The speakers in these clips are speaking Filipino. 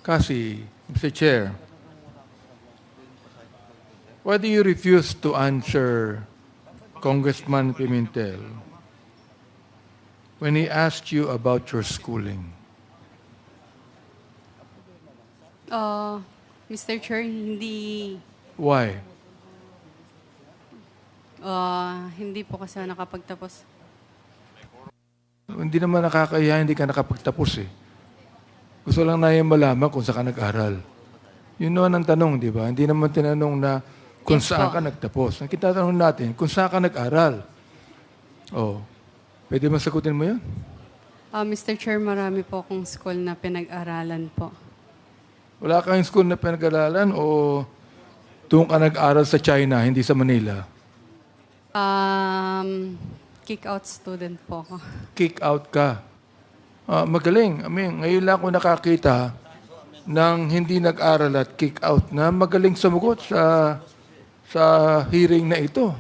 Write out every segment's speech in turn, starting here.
Kasi, Mr. Chair, why do you refuse to answer Congressman Pimentel when he asked you about your schooling? Mr. Chair, hindi Why? hindi po kasi ako nakapagtapos. Hindi naman nakakahiya, hindi ka nakapagtapos eh. Gusto lang namin malaman kung saan ka nag-aral. Yun naman ang tanong, di ba? Hindi naman tinanong na kung Yes saan po. ka nagtapos. Ang kitatanong natin, kung saan ka nag-aral. Oh, pwede mo sagutin mo yun? Mr. Chair, marami po akong school na pinag-aralan po. Wala kang school na pinag-aralan o doon ka nag-aral sa China, hindi sa Manila? Kick-out student po ako. Kick out ka. Magaling. I mean, ngayon lang ako nakakita ng hindi nag-aral at kick out na magaling sumagot sa hearing na ito.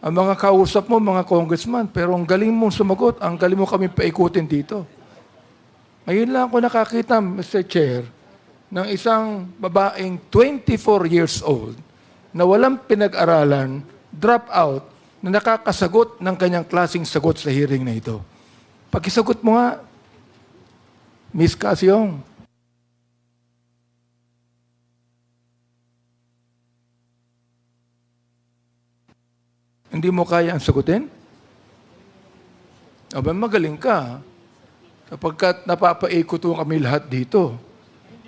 Ang mga kausap mo, mga congressman, pero ang galing mong sumagot, ang galing mo kami paikutin dito. Ngayon lang ako nakakita, Mr. Chair, ng isang babaeng 24 years old na walang pinag-aralan, drop out, na nakakasagot ng kanyang klaseng sagot sa hearing na ito. Pakisagot mo nga, Miss Casyong. Hindi mo kaya ang sagutin? Aba, magaling ka. Sapagkat napapaikot mo kami lahat dito.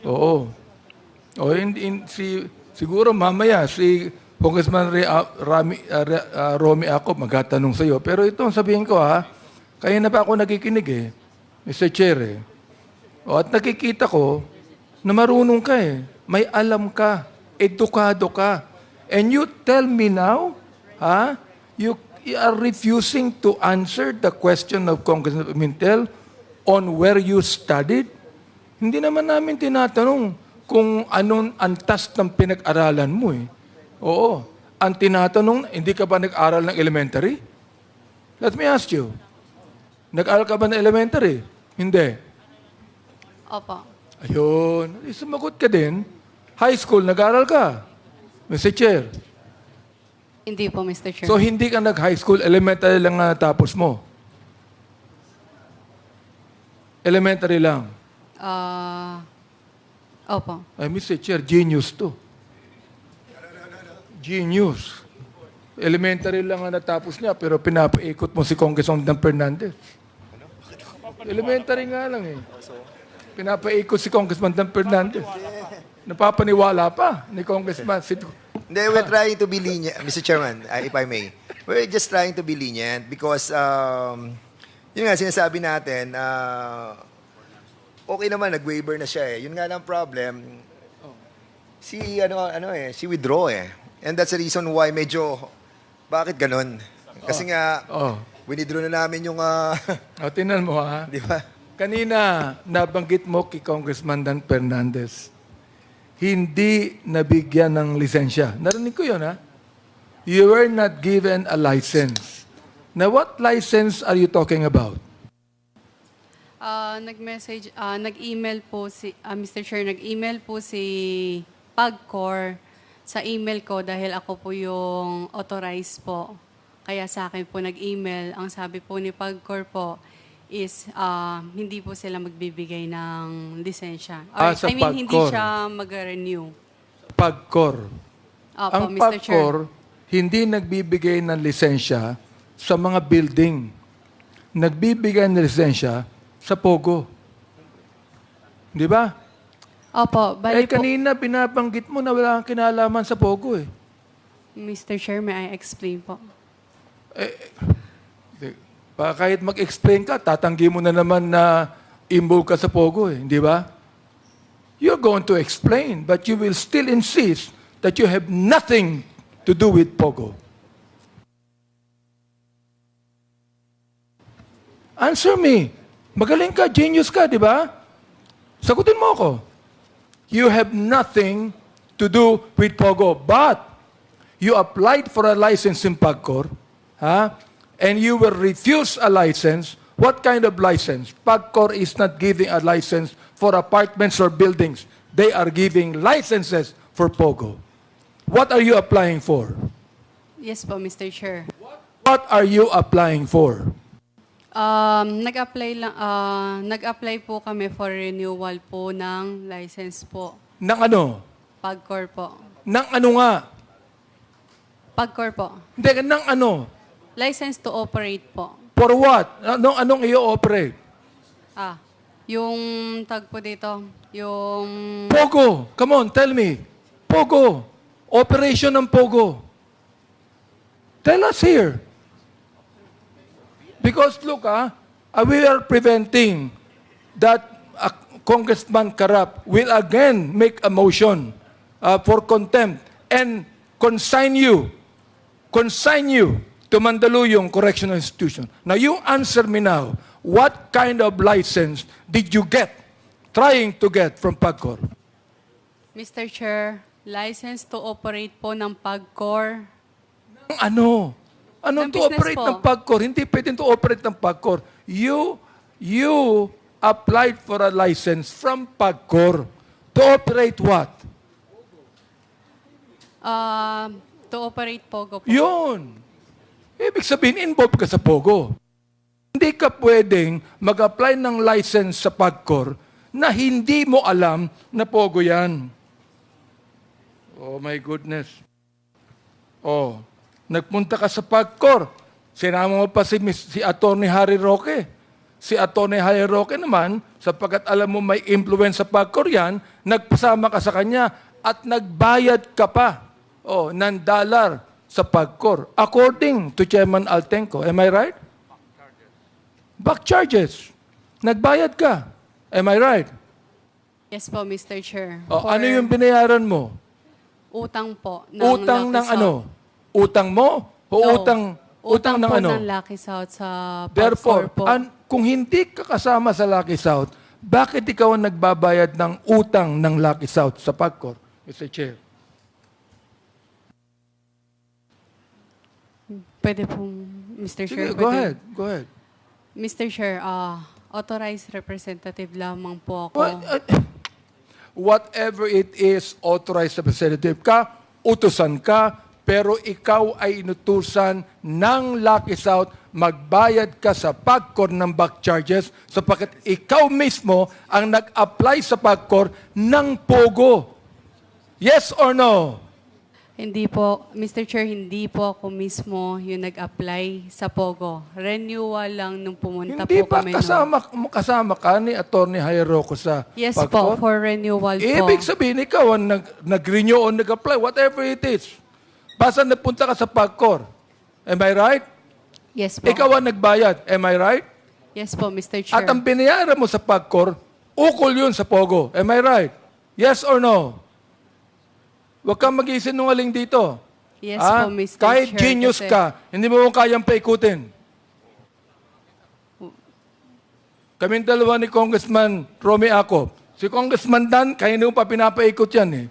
Oo. O, siguro mamaya si Congressman Romy ako magtatanong sa iyo. Pero ito, sabihin ko kaya na pa ako nakikinig Mr. Chair O, at nakikita ko na marunong ka May alam ka. Edukado ka. And you tell me now, you are refusing to answer the question of Congressman Pimentel on where you studied? Hindi naman namin tinatanong kung anong antas ng pinag-aralan mo Oo. Ang tinatanong, hindi ka ba nag-aral ng elementary? Let me ask you. Nag-aral ka ba ng elementary? Hindi. Opo. Ayun. Sumagot ka din. High school, nag-aral ka. Mr. Chair. Hindi po, Mr. Chair. So, hindi ka nag-high school, elementary lang na tapos mo? Elementary lang. Opo. Ay, Mr. Chair, genius to. Genius. Elementary lang ang natapos niya, pero pinapaikot mo si Congressman Dan Fernandez. Elementary nga lang Pinapaikot si Congressman Dan Fernandez. Napapaniwala pa ni Congressman. Hindi, we're trying to be lenient, Mr. Chairman, if I may. We're just trying to be lenient because, yun nga, sinasabi natin, okay naman, nag-waiver na siya Yun nga lang problem, si withdraw And that's the reason why medyo, bakit ganun? Kasi nga, winidraw na namin yung, Tingnan mo di ba? Kanina, nabanggit mo kay Congressman Dan Fernandez, hindi nabigyan ng lisensya. Narinig ko yun, You were not given a license. Now, what license are you talking about? Nag-message, nag-email po Mr. Chair, nag-email po si PAGCOR sa email ko dahil ako po yung authorized po. Kaya sa akin po nag-email. Ang sabi po ni PAGCOR po is hindi po sila magbibigay ng lisensya. Or, Sa hindi PAGCOR. siya mag-renew. PAGCOR. Opo, Ang Mr. Chair. PAGCOR, hindi nagbibigay ng lisensya sa mga building. Nagbibigay ng lisensya sa POGO. Di ba? Opo, bali po. Kanina binabanggit mo na wala kang kinalaman sa POGO Mr. Chair, may I explain po? Kahit mag-explain ka, tatanggi mo na naman na involved ka sa POGO Di ba? You're going to explain, but you will still insist that you have nothing to do with POGO. Answer me. Magaling ka, genius ka, di ba? Sagutin mo ako. You have nothing to do with POGO, but you applied for a license in PAGCOR, and you will refuse a license. What kind of license? PAGCOR is not giving a license for apartments or buildings. they are giving licenses for Pogo. What are you applying for? Yes po, Mr. Chair. What are you applying for? Nag-apply po kami for renewal po ng license po. Nang ano? Pagcor po. Nang ano nga? Pagcor po. Hindi, nang ano? License to operate po. For what? Anong i-operate? Yung tag po dito, yung... Pogo. Come on, tell me. Pogo. Operation ng Pogo. Tell us here. Because look, we are preventing that Congressman Karap will again make a motion for contempt and consign you to Mandaluyong Correctional Institution. Now, you answer me now, what kind of license did you trying to get from PAGCOR? Mr. Chair, license to operate po ng Pagcor. Ano? Anong Ng to business operate po. ng PAGCOR? Hindi pwedeng to operate ng PAGCOR. You applied for a license from PAGCOR to operate what? To operate Pogo po. Yun. Ibig sabihin, involved ka sa Pogo. Hindi ka pwedeng mag-apply ng license sa PAGCOR na hindi mo alam na Pogo yan. Oh my goodness. Oh, nagpunta ka sa PAGCOR. Sinama mo pa si Atty. Harry Roque. Si Atty. Harry Roque naman, sapagkat alam mo may influence sa PAGCOR yan, nagpasama ka sa kanya at nagbayad ka pa ng dollar sa PAGCOR. According to Chairman Altenco. Am I right? Back charges. Nagbayad ka. Am I right? Yes po, Mr. Chair. Ano yung binayaran mo? Utang po. Utang ng ano? Utang mo? O No. utang ng po ano? ng Lucky South sa Therefore, Pagcor po. kung hindi ka kasama sa Lucky South, bakit ikaw ang nagbabayad ng utang ng Lucky South sa PAGCOR, Mr. Chair? Pwede po, Mr. Chair. Sige, go ahead. Go ahead. Mr. Chair, authorized representative lamang po ako. Whatever it is, authorized representative ka, utusan ka, pero ikaw ay inutusan ng Lucky South, magbayad ka sa PAGCOR ng back charges sapagkat ikaw mismo ang nag-apply sa PAGCOR ng Pogo. Yes or no? Hindi po, Mr. Chair, hindi po ako mismo yung nag-apply sa Pogo. Renewal lang nung pumunta Hindi po ba kami. kasama ka ni Atty. Hayroco sa Yes PAGCOR? po, for renewal po. Ibig sabihin, ikaw ang nag-renew o nag-apply, whatever it is. Basta napunta ka sa PAGCOR. Am I right? Yes po. Ikaw ang nagbayad. Am I right? Yes po, Mr. Chair. At ang binayaran mo sa PAGCOR, ukol yun sa Pogo. Am I right? Yes or no? Huwag kang mag-isinungaling dito. Yes po, Mr. Kahit Chair, genius kasi- ka, hindi mo kayang paikutin. Kaming dalawa ni Congressman Romy Acop. Si Congressman Dan, kaya hindi mo pa pinapaikot yan eh.